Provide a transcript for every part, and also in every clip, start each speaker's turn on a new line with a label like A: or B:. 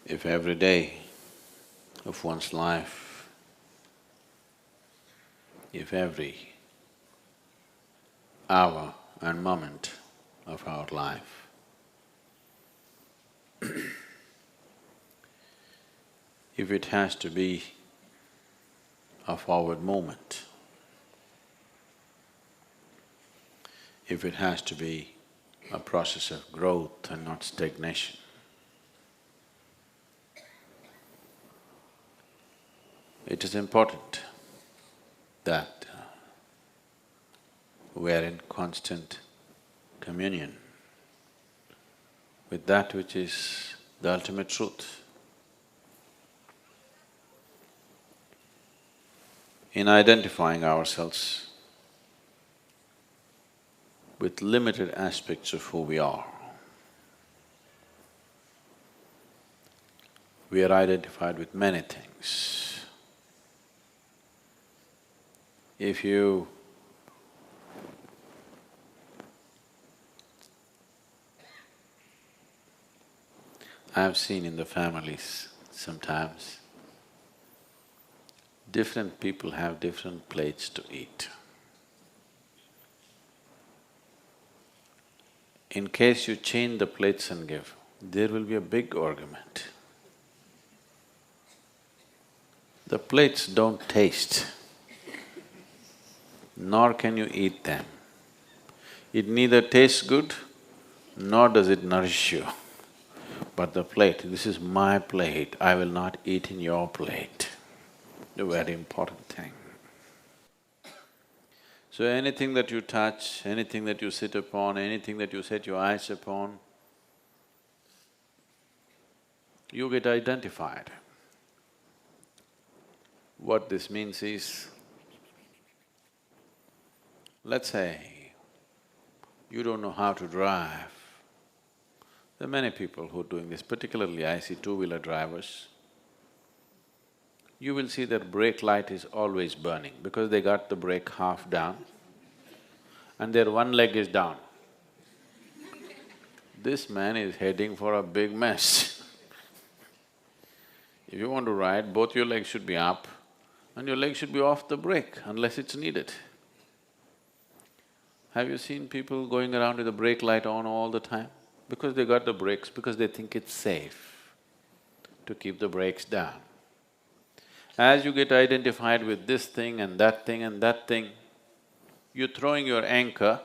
A: If every day of one's life, if every hour and moment of our life if it has to be a forward movement, if it has to be a process of growth and not stagnation, it is important that we are in constant communion with that which is the ultimate truth. In identifying ourselves with limited aspects of who we are, we are identified with many things. If you I've seen in the families sometimes, different people have different plates to eat. In case you change the plates and give, there will be a big argument. The plates don't taste, nor can you eat them. It neither tastes good, nor does it nourish you. But the plate, this is my plate, I will not eat in your plate. A very important thing. So anything that you touch, anything that you sit upon, anything that you set your eyes upon, you get identified. What this means is, let's say you don't know how to drive. There are many people who are doing this, particularly I see two-wheeler drivers. You will see their brake light is always burning because they got the brake half down and their one leg is down. This man is heading for a big mess. If you want to ride, both your legs should be up and your leg should be off the brake unless it's needed. Have you seen people going around with the brake light on all the time? Because they got the brakes, because they think it's safe to keep the brakes down. As you get identified with this thing and that thing and that thing, you're throwing your anchor,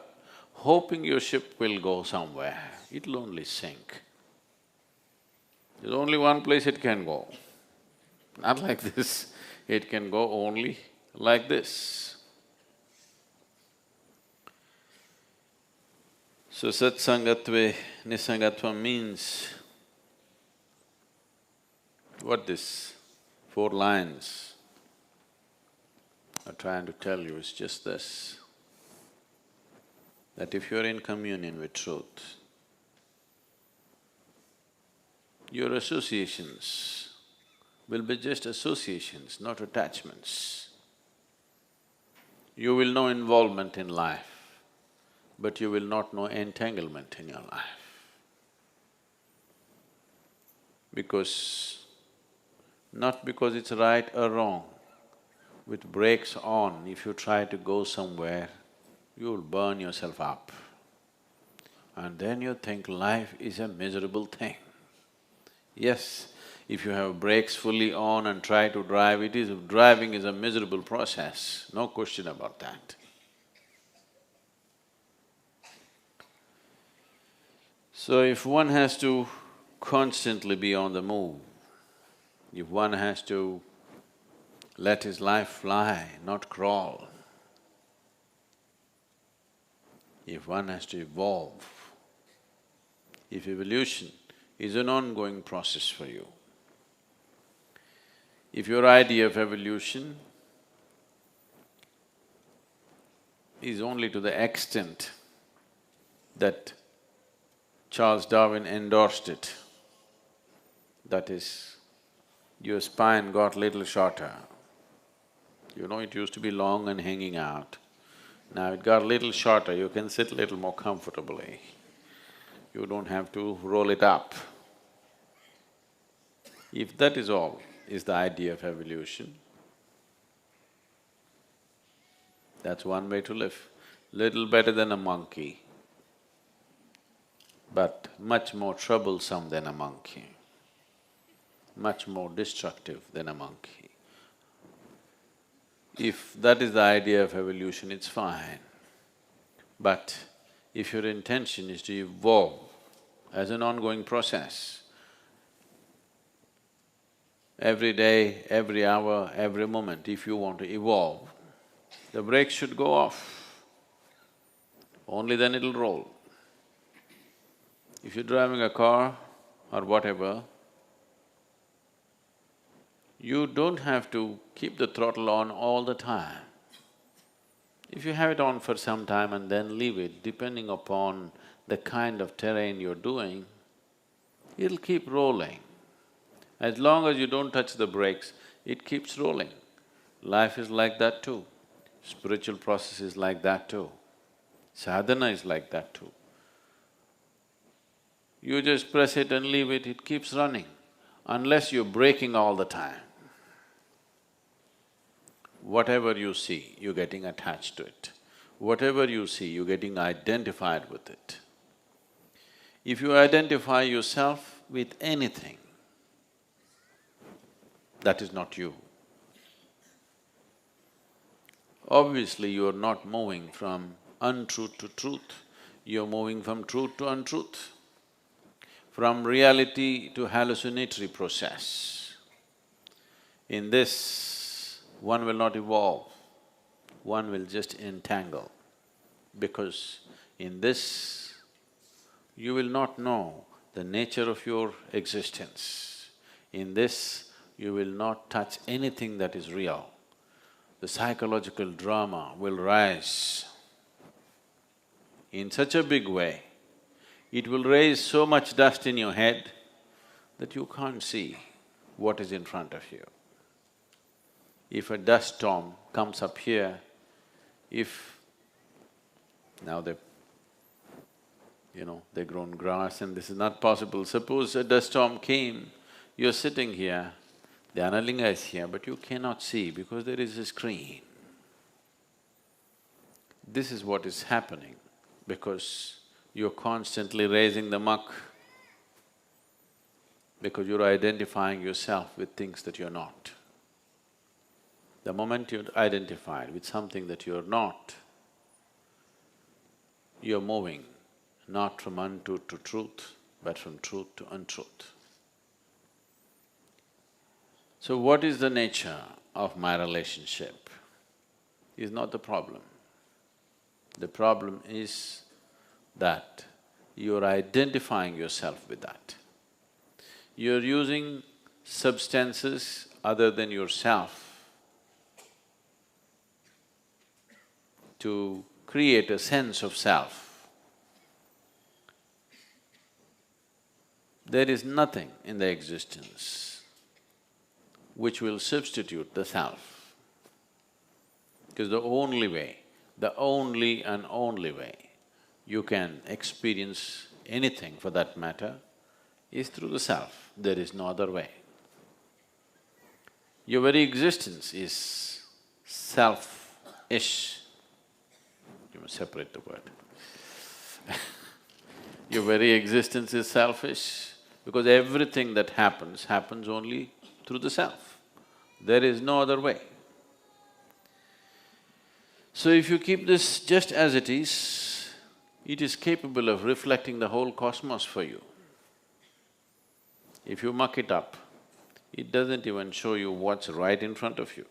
A: hoping your ship will go somewhere, it'll only sink. There's only one place it can go, not like this, it can go only like this. So satsangatve nisangatva means, what this 4 lines are trying to tell you is just this, that if you're in communion with truth, your associations will be just associations, not attachments. You will know involvement in life, but you will not know entanglement in your life. Not because it's right or wrong, with brakes on, if you try to go somewhere, you'll burn yourself up. And then you think life is a miserable thing. Yes, if you have brakes fully on and try to drive, driving is a miserable process, no question about that. So if one has to constantly be on the move, if one has to let his life fly, not crawl, if one has to evolve, if evolution is an ongoing process for you, if your idea of evolution is only to the extent that Charles Darwin endorsed it, that is, your spine got little shorter. You know, it used to be long and hanging out. Now it got little shorter, you can sit little more comfortably. You don't have to roll it up. If that is all, is the idea of evolution, that's one way to live. Little better than a monkey, but much more troublesome than a monkey, much more destructive than a monkey. If that is the idea of evolution, it's fine. But if your intention is to evolve as an ongoing process, every day, every hour, every moment, if you want to evolve, the brakes should go off. Only then it'll roll. If you're driving a car or whatever, you don't have to keep the throttle on all the time. If you have it on for some time and then leave it, depending upon the kind of terrain you're doing, it'll keep rolling. As long as you don't touch the brakes, it keeps rolling. Life is like that too. Spiritual process is like that too. Sadhana is like that too. You just press it and leave it, it keeps running, unless you're braking all the time. Whatever you see, you're getting attached to it. Whatever you see, you're getting identified with it. If you identify yourself with anything, that is not you. Obviously, you're not moving from untruth to truth, you're moving from truth to untruth, from reality to hallucinatory process. In this, one will not evolve, one will just entangle, because in this, you will not know the nature of your existence. In this, you will not touch anything that is real. The psychological drama will rise in such a big way, it will raise so much dust in your head that you can't see what is in front of you. If a dust storm comes up here, if… now they've grown grass and this is not possible. Suppose a dust storm came, you're sitting here, the Analinga is here, but you cannot see because there is a screen. This is what is happening because you're constantly raising the muck, because you're identifying yourself with things that you're not. The moment you're identified with something that you're not, you're moving not from untruth to truth, but from truth to untruth. So what is the nature of my relationship is not the problem. The problem is that you're identifying yourself with that. You're using substances other than yourself to create a sense of self. There is nothing in the existence which will substitute the self. Because the only way, the only and only way you can experience anything for that matter is through the self. There is no other way. Your very existence is self-ish. You must separate the word. Your very existence is selfish because everything that happens only through the self. There is no other way. So if you keep this just as it is capable of reflecting the whole cosmos for you. If you muck it up, it doesn't even show you what's right in front of you.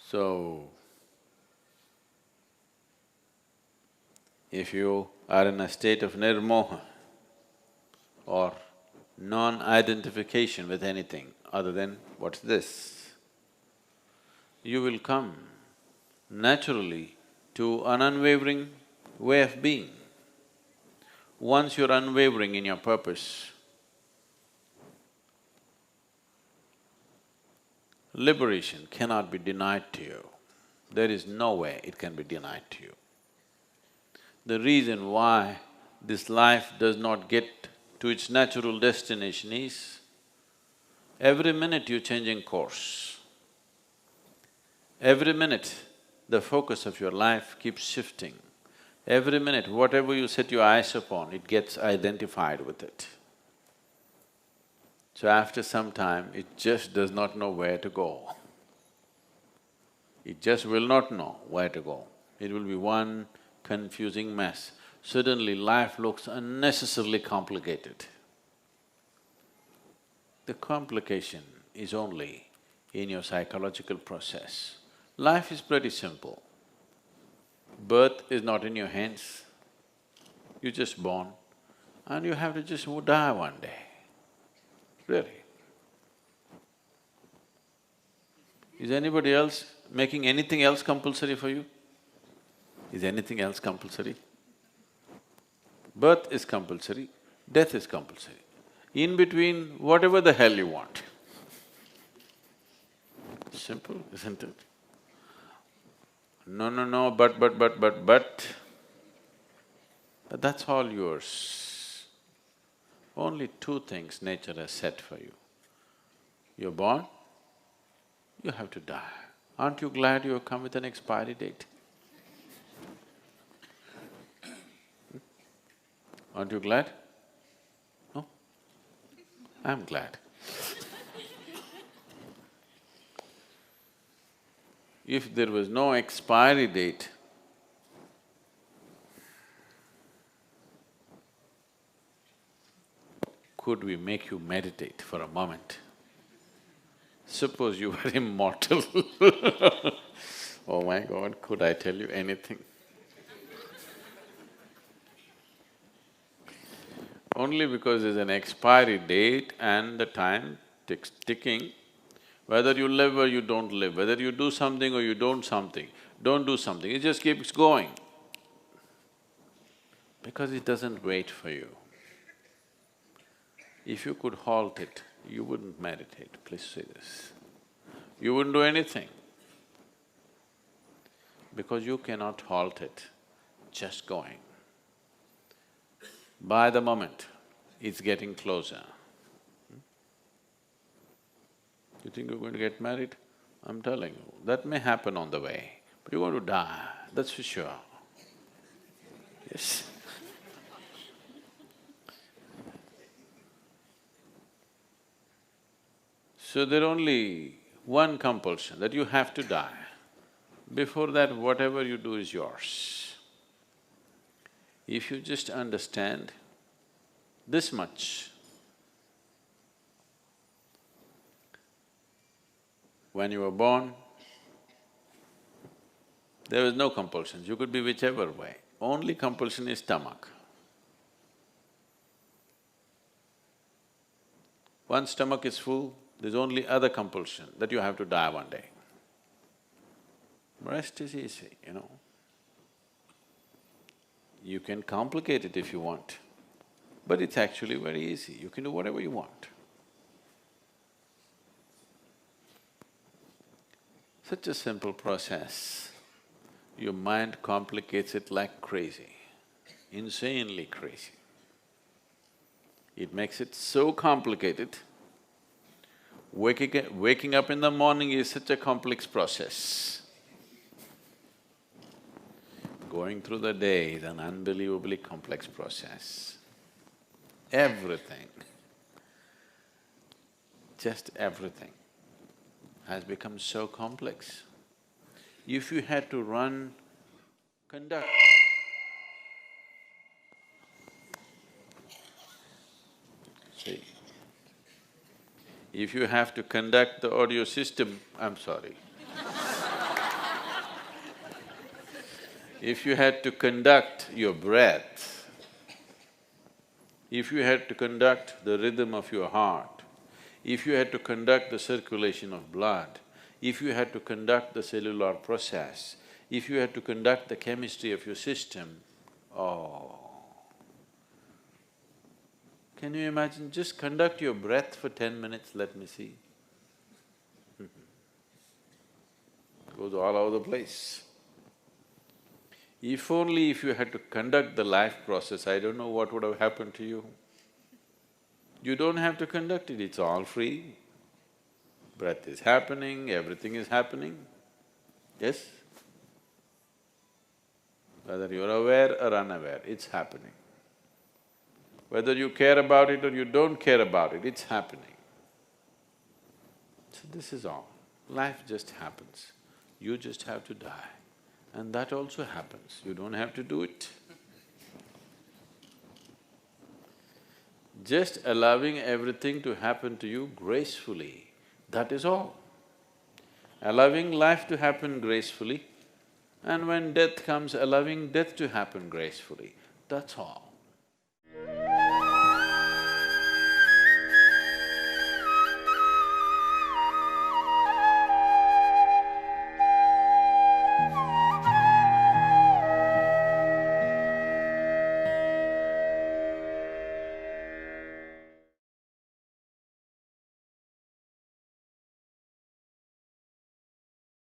A: So, if you are in a state of nirmoha or non-identification with anything other than what's this, you will come naturally to an unwavering way of being. Once you're unwavering in your purpose, liberation cannot be denied to you. There is no way it can be denied to you. The reason why this life does not get to its natural destination is, every minute you're changing course. Every minute, the focus of your life keeps shifting. Every minute, whatever you set your eyes upon, it gets identified with it. So after some time, it just does not know where to go. It just will not know where to go. It will be one confusing mess. Suddenly life looks unnecessarily complicated. The complication is only in your psychological process. Life is pretty simple. Birth is not in your hands. You're just born and you have to just die one day. Really. Is anybody else making anything else compulsory for you? Is anything else compulsory? Birth is compulsory, death is compulsory. In between, whatever the hell you want. Simple, isn't it? No, but. But that's all yours. Only two things nature has set for you. You're born, you have to die. Aren't you glad you have come with an expiry date? Aren't you glad? No? I'm glad. If there was no expiry date, could we make you meditate for a moment? Suppose you were immortal oh my God, could I tell you anything? Only because there's an expiry date and the time ticking, whether you live or you don't live, whether you do something or you don't do something, it just keeps going. Because it doesn't wait for you. If you could halt it, you wouldn't meditate, please say this. You wouldn't do anything. Because you cannot halt it, just going. By the moment, it's getting closer. You think you're going to get married? I'm telling you, that may happen on the way, but you're going to die, that's for sure. Yes. So there's only one compulsion, that you have to die. Before that, whatever you do is yours. If you just understand this much, when you were born, there was no compulsions, you could be whichever way. Only compulsion is stomach. Once stomach is full, there's only other compulsion, that you have to die one day. Rest is easy, you know. You can complicate it if you want, but it's actually very easy, you can do whatever you want. Such a simple process, your mind complicates it like crazy, insanely crazy. It makes it so complicated. Waking up in the morning is such a complex process. Going through the day is an unbelievably complex process. Everything, just everything has become so complex. If you had to conduct… See, if you have to conduct the audio system, I'm sorry. If you had to conduct your breath, if you had to conduct the rhythm of your heart, if you had to conduct the circulation of blood, if you had to conduct the cellular process, if you had to conduct the chemistry of your system, oh… Can you imagine, just conduct your breath for 10 minutes, let me see. Goes all over the place. If only if you had to conduct the life process, I don't know what would have happened to you. You don't have to conduct it, it's all free. Breath is happening, everything is happening, yes? Whether you're aware or unaware, it's happening. Whether you care about it or you don't care about it, it's happening. So this is all. Life just happens. You just have to die. And that also happens, you don't have to do it. Just allowing everything to happen to you gracefully, that is all. Allowing life to happen gracefully, and when death comes, allowing death to happen gracefully, that's all.